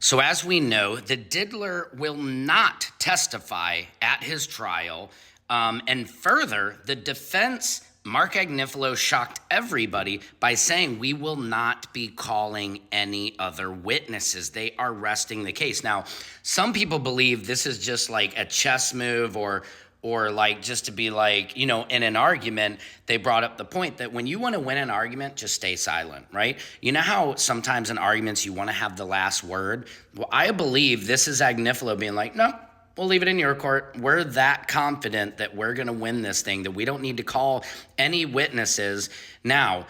So, as we know, the diddler will not testify at his trial. And further, the defense, Mark Agnifilo, shocked everybody by saying we will not be calling any other witnesses. They are resting the case. Now, some people believe this is just like a chess move or like just to be like, in an argument, they brought up the point that when you want to win an argument, just stay silent, right? You know how sometimes in arguments you want to have the last word? Well, I believe this is Agnifilo being like, no, we'll leave it in your court. We're that confident that we're going to win this thing, that we don't need to call any witnesses. Now,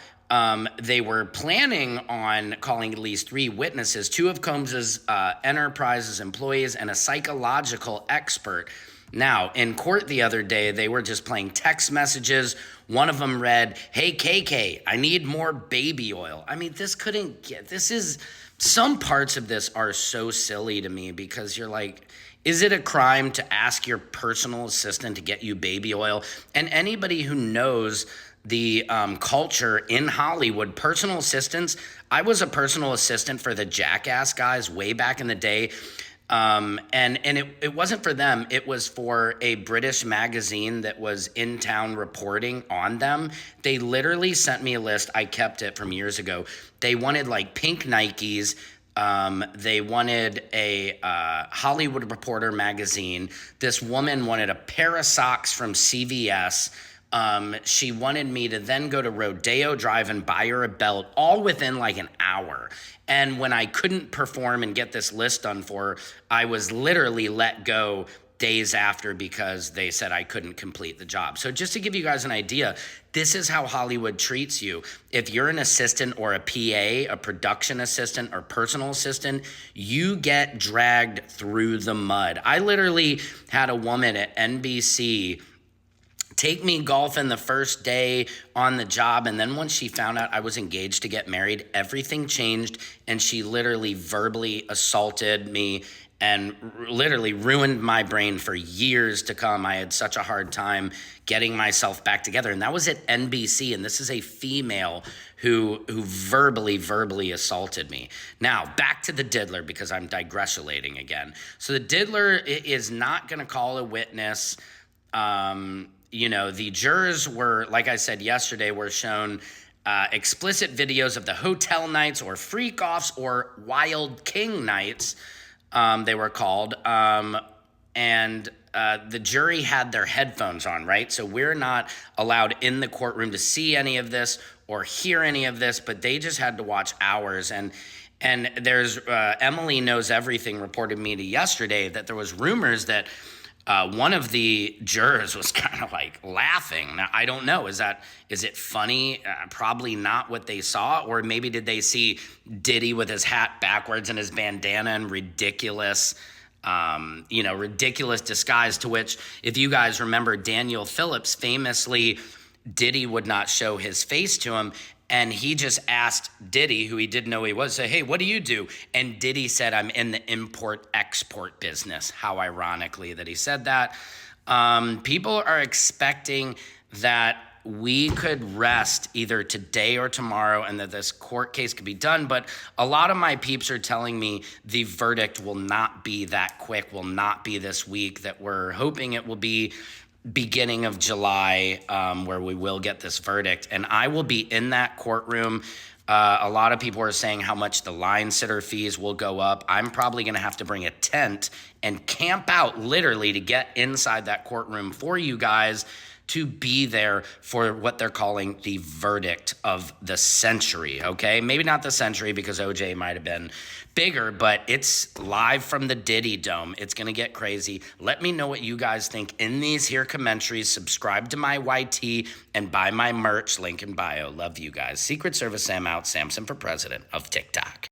they were planning on calling at least 3 witnesses, 2 of Combs's Enterprises employees and a psychological expert. Now, in court the other day, they were just playing text messages. One of them read, "Hey, KK, I need more baby oil." I mean, some parts of this are so silly to me because you're like, is it a crime to ask your personal assistant to get you baby oil? And anybody who knows the culture in Hollywood, personal assistants, I was a personal assistant for the Jackass guys way back in the day. And it wasn't for them. It was for a British magazine that was in town reporting on them. They literally sent me a list. I kept it from years ago. They wanted like pink Nikes. They wanted a Hollywood Reporter magazine. This woman wanted a pair of socks from CVS. She wanted me to then go to Rodeo Drive and buy her a belt, all within like an hour. And when I couldn't perform and get this list done for her, I was literally let go days after because they said I couldn't complete the job. So just to give you guys an idea, this is how Hollywood treats you. If you're an assistant or a PA, a production assistant or personal assistant, you get dragged through the mud. I literally had a woman at NBC take me golfing the first day on the job, and then once she found out I was engaged to get married, everything changed, and she literally verbally assaulted me and literally ruined my brain for years to come. I had such a hard time getting myself back together, and that was at NBC, and this is a female who verbally assaulted me. Now, back to the diddler, because I'm digressulating again. So the diddler is not going to call a witness. The jurors were, like I said yesterday, were shown explicit videos of the hotel nights or freak-offs or wild king nights, they were called. And the jury had their headphones on, right? So we're not allowed in the courtroom to see any of this or hear any of this, but they just had to watch ours. And there's Emily Knows Everything reported me to yesterday that there was rumors that one of the jurors was kind of like laughing. Now, I don't know. Is it funny? Probably not what they saw. Or maybe did they see Diddy with his hat backwards and his bandana and ridiculous disguise, to which, if you guys remember, Daniel Phillips famously, Diddy would not show his face to him. And he just asked Diddy, who he didn't know he was, say, "Hey, what do you do?" And Diddy said, "I'm in the import-export business." How ironically that he said that. People are expecting that we could rest either today or tomorrow and that this court case could be done. But a lot of my peeps are telling me the verdict will not be that quick, will not be this week, that we're hoping it will be beginning of July, where we will get this verdict. And I will be in that courtroom. A lot of people are saying how much the line sitter fees will go up. I'm probably going to have to bring a tent and camp out literally to get inside that courtroom for you guys to be there for what they're calling the verdict of the century, okay? Maybe not the century because OJ might have been bigger, but it's live from the Diddy Dome. It's going to get crazy. Let me know what you guys think in these here commentaries. Subscribe to my YT and buy my merch, link in bio. Love you guys. Secret Service Sam out. Samson for president of TikTok.